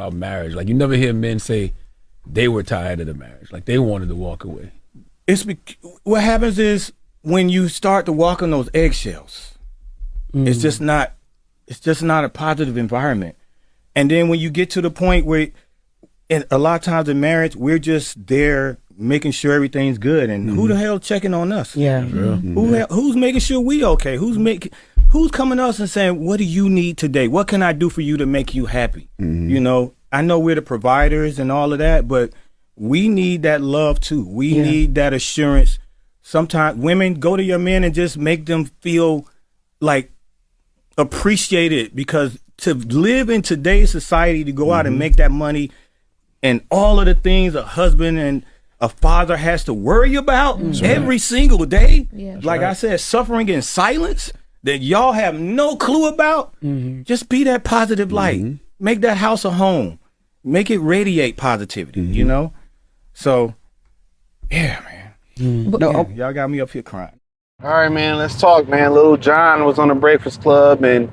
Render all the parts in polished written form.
about marriage. Like you never hear men say they were tired of the marriage, like they wanted to walk away. What happens is when you start to walk on those eggshells, it's just not a positive environment. And then when you get to the point where, and a lot of times in marriage, we're just there making sure everything's good, and who the hell checking on us? Yeah. Who's making sure we okay? Who's coming to us and saying, what do you need today? What can I do for you to make you happy? You know, I know we're the providers and all of that, but we need that love too. We need that assurance. Sometimes women, go to your men and just make them feel like appreciated, because to live in today's society, to go out and make that money and all of the things a husband and a father has to worry about every single day. Yeah. Like I said, suffering in silence that y'all have no clue about. Just be that positive light. Make that house a home. Make it radiate positivity, you know? So, yeah, man. Y'all got me up here crying. All right, man, let's talk, man. Little John was on the Breakfast Club, and,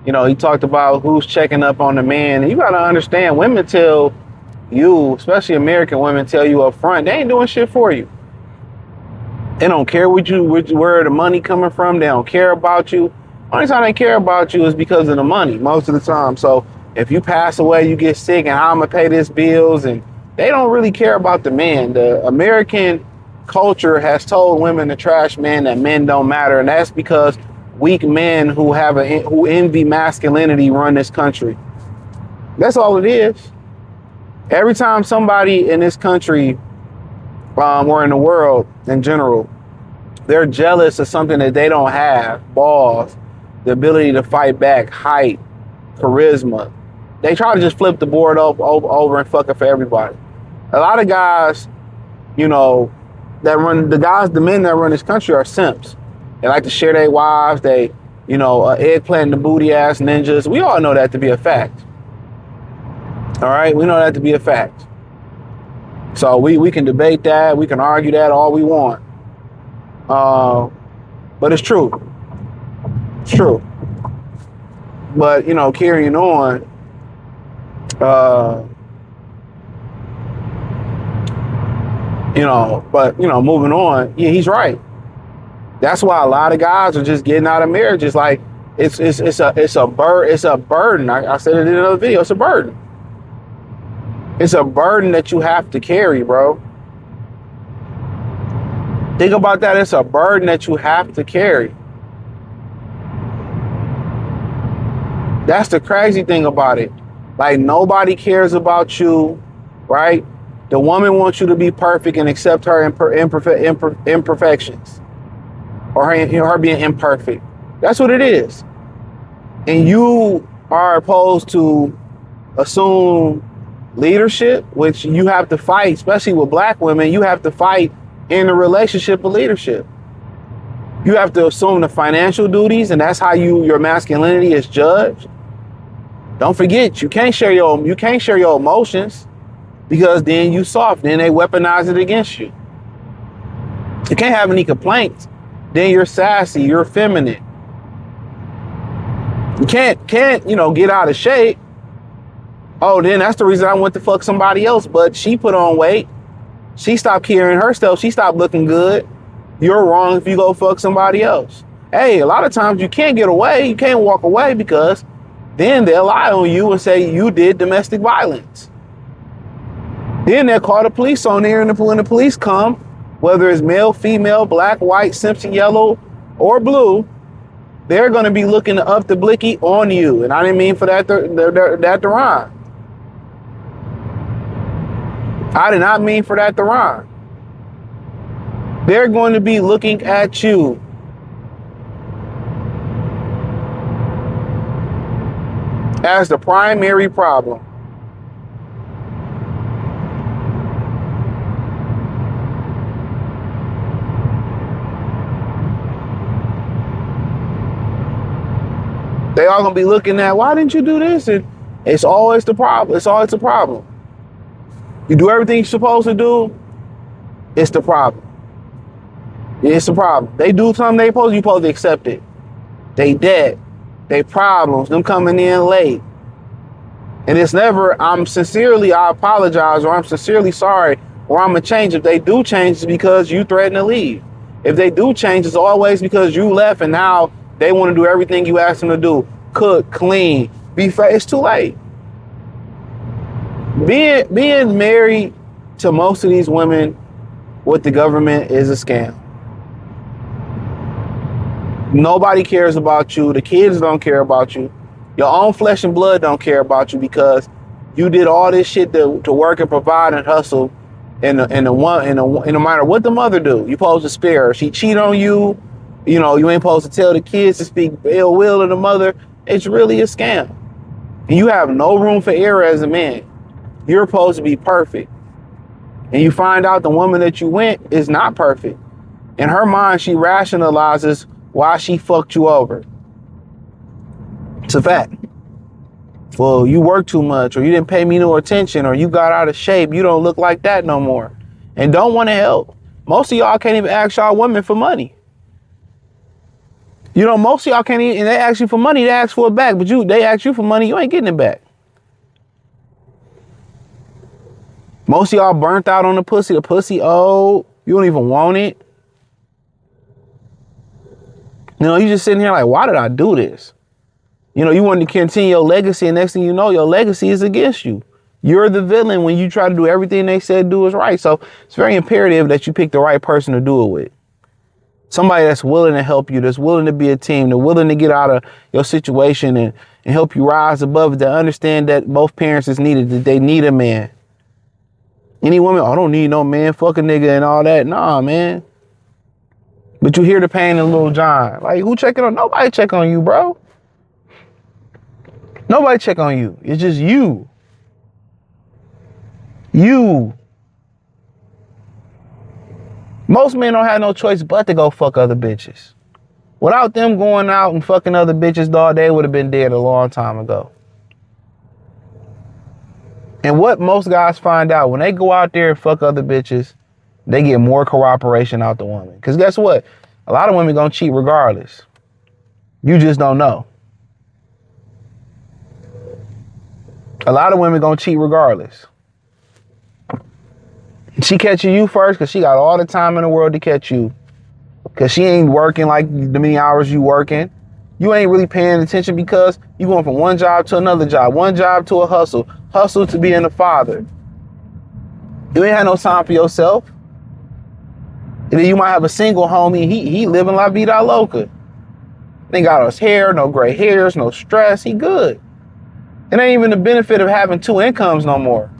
you know, he talked about who's checking up on the man. And you got to understand, women tell you, especially American women, tell you up front, they ain't doing shit for you. They don't care where the money coming from. They don't care about you. Only time they care about you is because of the money most of the time. So if you pass away, you get sick, and how I'm gonna pay this bills, and they don't really care about the man. The American culture has told women to trash men, that men don't matter, and that's because weak men who envy masculinity run this country. That's all it is. Every time somebody in this country or in the world in general, they're jealous of something that they don't have, balls, the ability to fight back, height, charisma, they try to just flip the board over and fuck it for everybody. A lot of guys, you know, the men that run this country are simps. They like to share their wives. They, you know, eggplant the booty ass ninjas. We all know that to be a fact. All right, we know that to be a fact. So we can debate that, we can argue that all we want. But it's true. It's true. But, you know, carrying on, moving on, yeah, he's right. That's why a lot of guys are just getting out of marriages. Like it's a burden. I said it in another video. It's a burden. It's a burden that you have to carry, bro. Think about that. It's a burden that you have to carry. That's the crazy thing about it. Like, nobody cares about you, right? The woman wants you to be perfect and accept her imperfections, or her being imperfect. That's what it is. And you are opposed to assume leadership, which you have to fight, especially with black women. You have to fight in the relationship of leadership. You have to assume the financial duties, and that's how your masculinity is judged. Don't forget, you can't share your emotions, because then you soft, then they weaponize it against you. You can't have any complaints, then you're sassy, you're effeminate. You can't get out of shape. Oh, then that's the reason I went to fuck somebody else, but she put on weight. She stopped carrying herself. She stopped looking good. You're wrong if you go fuck somebody else. Hey, a lot of times you can't get away. You can't walk away, because then they'll lie on you and say you did domestic violence. Then they'll call the police on there, and when the police come, whether it's male, female, black, white, Simpson, yellow, or blue, they're going to be looking up the blicky on you. And I didn't mean for that to rhyme. I did not mean for that to rhyme. They're going to be looking at you. As the primary problem. They all gonna be looking at, why didn't you do this? And it's always the problem. It's always the problem. You do everything you're supposed to do, it's the problem. It's the problem. They do something you supposed to accept it. They dead. They problems, them coming in late. And it's never, I apologize, or I'm sincerely sorry, or I'm gonna change. If they do change, it's because you threatened to leave. If they do change, it's always because you left and now they want to do everything you asked them to do. Cook, clean, be fair. It's too late. Being married to most of these women with the government is a scam. Nobody cares about you. The kids don't care about you. Your own flesh and blood don't care about you because you did all this shit to work and provide and hustle. And no matter what the mother do, you supposed to spare her. She cheat on you. You know, you ain't supposed to tell the kids to speak ill will of the mother. It's really a scam. And you have no room for error as a man. You're supposed to be perfect. And you find out the woman that you went is not perfect. In her mind, she rationalizes why she fucked you over. It's a fact. Well, you work too much, or you didn't pay me no attention, or you got out of shape. You don't look like that no more. And don't want to help. Most of y'all can't even ask y'all women for money. You know, most of y'all can't even, and they ask you for money, they ask for it back. But they ask you for money, you ain't getting it back. Most of y'all burnt out on the pussy old. You don't even want it. You know, you just sitting here like, why did I do this? You know, you want to continue your legacy, and next thing you know, your legacy is against you. You're the villain when you try to do everything they said do is right. So it's very imperative that you pick the right person to do it with. Somebody that's willing to help you, that's willing to be a team, that's willing to get out of your situation and help you rise above it, to understand that both parents is needed, that they need a man. Any woman, I don't need no man, fuck a nigga and all that. Nah, man. But you hear the pain in Lil Jon. Like, who checking on? Nobody check on you, bro. Nobody check on you. It's just you. You. Most men don't have no choice but to go fuck other bitches. Without them going out and fucking other bitches, dog, they would have been dead a long time ago. And what most guys find out, when they go out there and fuck other bitches, they get more cooperation out the woman. Because guess what? A lot of women gonna cheat regardless. You just don't know. A lot of women gonna cheat regardless. She catching you first because she got all the time in the world to catch you. Because she ain't working like the many hours you working. You ain't really paying attention because you going from one job to another job, one job to a hustle to being a father. You ain't had no time for yourself. And then you might have a single homie, he living la vida loca. Ain't got his hair, no gray hairs, no stress, he good. It ain't even the benefit of having two incomes no more.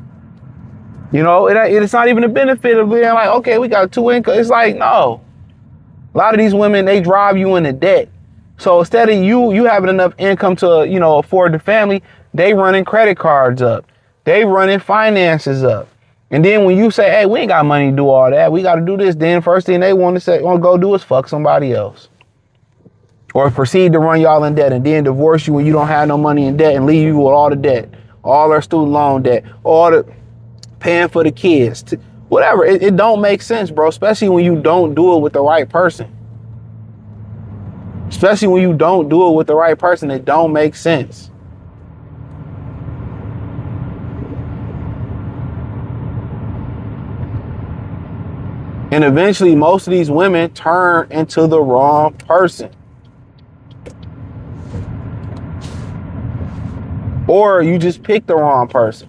You know, it's not even the benefit of being like, okay, we got two incomes. It's like, no. A lot of these women, they drive you into debt. So instead of you having enough income to, you know, afford the family, they running credit cards up. They running finances up. And then when you say, hey, we ain't got money to do all that, we got to do this, then first thing they want to go do is fuck somebody else. Or proceed to run y'all in debt and then divorce you when you don't have no money in debt and leave you with all the debt, all their student loan debt, all the paying for the kids, whatever. It don't make sense, bro, especially when you don't do it with the right person. Especially when you don't do it with the right person, it don't make sense. And eventually, most of these women turn into the wrong person. Or you just pick the wrong person.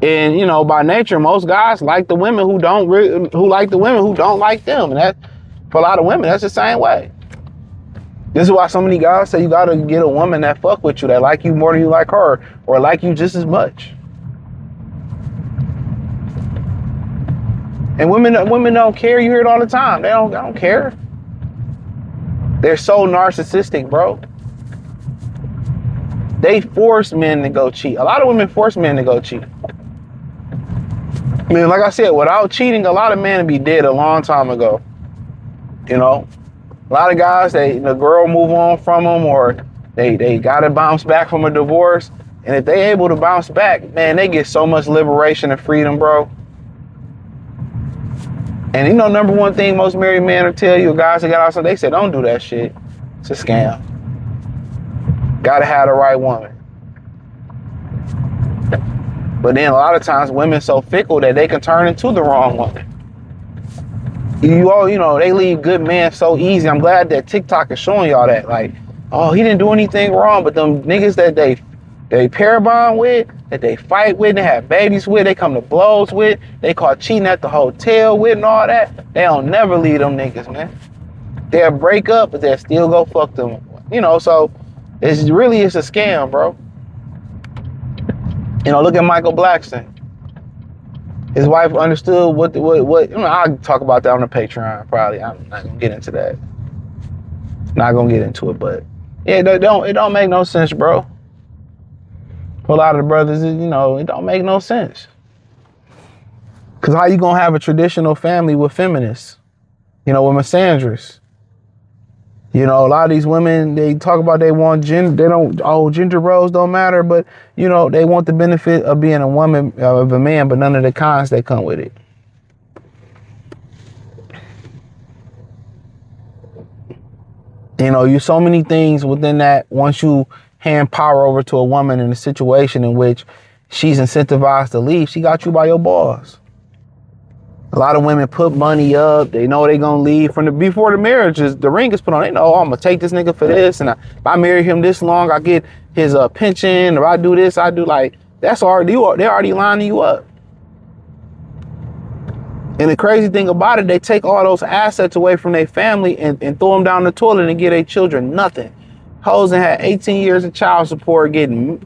And, you know, by nature, most guys like the women who don't like them. And that, for a lot of women, that's the same way. This is why so many guys say you gotta get a woman that fuck with you, that like you more than you like her, or like you just as much. And women don't care. You hear it all the time. They don't care. They're so narcissistic, bro. They force men to go cheat. A lot of women force men to go cheat. I mean, like I said, without cheating, a lot of men would be dead a long time ago. You know, a lot of guys, the girl move on from them, or they gotta bounce back from a divorce. And if they able to bounce back, man, they get so much liberation and freedom, bro. And you know, number one thing most married men will tell you, guys that got out, so they say, don't do that shit. It's a scam. Gotta have the right woman. But then a lot of times women so fickle that they can turn into the wrong woman. They leave good men so easy. I'm glad that TikTok is showing y'all that. Like, oh, he didn't do anything wrong, but them niggas that they pair bond with, that they fight with, they have babies with, they come to blows with, they caught cheating at the hotel with and all that, they don't never leave them niggas, man. They'll break up, but they'll still go fuck them. So it's a scam, bro. Look at Michael Blackson. His wife understood what I'll talk about that on the Patreon, probably. I'm not gonna get into that. Not gonna get into it, but yeah, it don't make no sense, bro. For a lot of the brothers, it don't make no sense. Cause how you gonna have a traditional family with feminists? With misandrists? A lot of these women, they talk about they want gender roles don't matter, but they want the benefit of being a woman, of a man, but none of the cons that come with it. You so many things within that. Once you hand power over to a woman in a situation in which she's incentivized to leave, she got you by your balls. A lot of women put money up. They know they're going to leave before the marriage the ring is put on. They know, I'm going to take this nigga for this. And if I marry him this long, I get his pension. Or I do this, I do that's already, they're already lining you up. And the crazy thing about it, they take all those assets away from their family and throw them down the toilet and give their children nothing. Hoes and had 18 years of child support,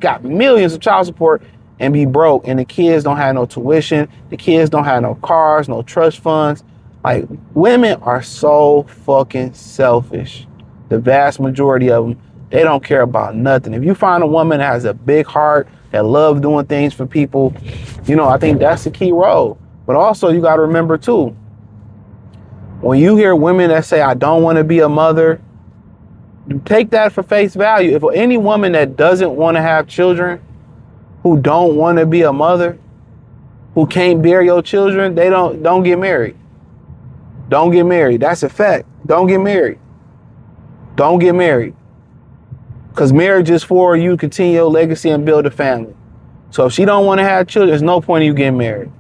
got millions of child support, and be broke, and the kids don't have no tuition, the kids don't have no cars, no trust funds. Like, women are so fucking selfish. The vast majority of them, they don't care about nothing. If you find a woman that has a big heart, that loves doing things for people, I think that's the key role. But also, you got to remember too, when you hear women that say, I don't want to be a mother, take that for face value. If any woman that doesn't want to have children, who don't want to be a mother, who can't bear your children, they don't get married. Don't get married. That's a fact. Don't get married. Don't get married. Because marriage is for you to continue your legacy and build a family. So if she don't want to have children, there's no point in you getting married.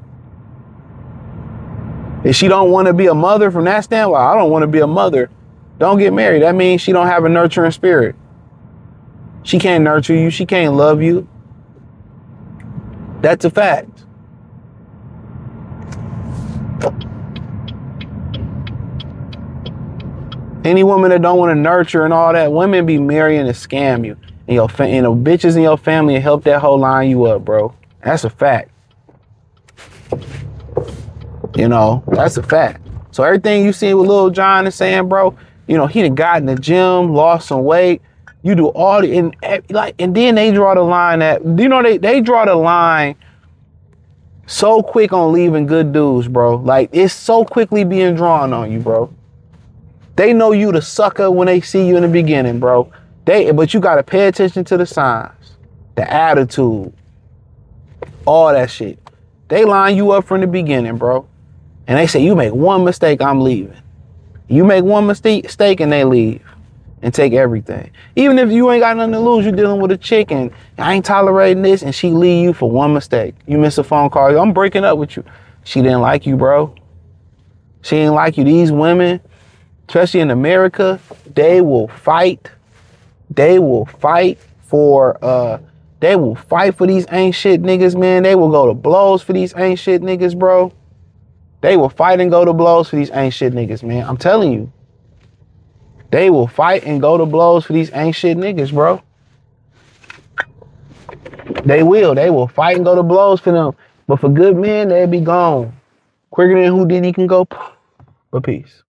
If she don't want to be a mother from that standpoint, I don't want to be a mother, don't get married. That means she don't have a nurturing spirit. She can't nurture you. She can't love you. That's a fact. Any woman that don't want to nurture and all that, women be marrying to scam you. And the bitches in your family and help that whole line you up, bro. That's a fact. That's a fact. So everything you see with Lil Jon is saying, bro, he done got in the gym, lost some weight. You do all and then they draw the line at, they draw the line so quick on leaving good dudes, bro. Like, it's so quickly being drawn on you, bro. They know you the sucker when they see you in the beginning, bro. But you gotta pay attention to the signs, the attitude, all that shit. They line you up from the beginning, bro. And they say, you make one mistake, I'm leaving. You make one mistake and they leave and take everything. Even if you ain't got nothing to lose, you're dealing with a chick and I ain't tolerating this, and she leave you for one mistake. You miss a phone call, I'm breaking up with you. She didn't like you, bro. She didn't like you. These women, especially in America, they will fight. They will fight for these ain't shit niggas, man. They will go to blows for these ain't shit niggas, bro. They will fight and go to blows for these ain't shit niggas, man. I'm telling you. They will fight and go to blows for these ain't shit niggas, bro. They will. They will fight and go to blows for them. But for good men, they'll be gone. Quicker than Houdini can go. But peace.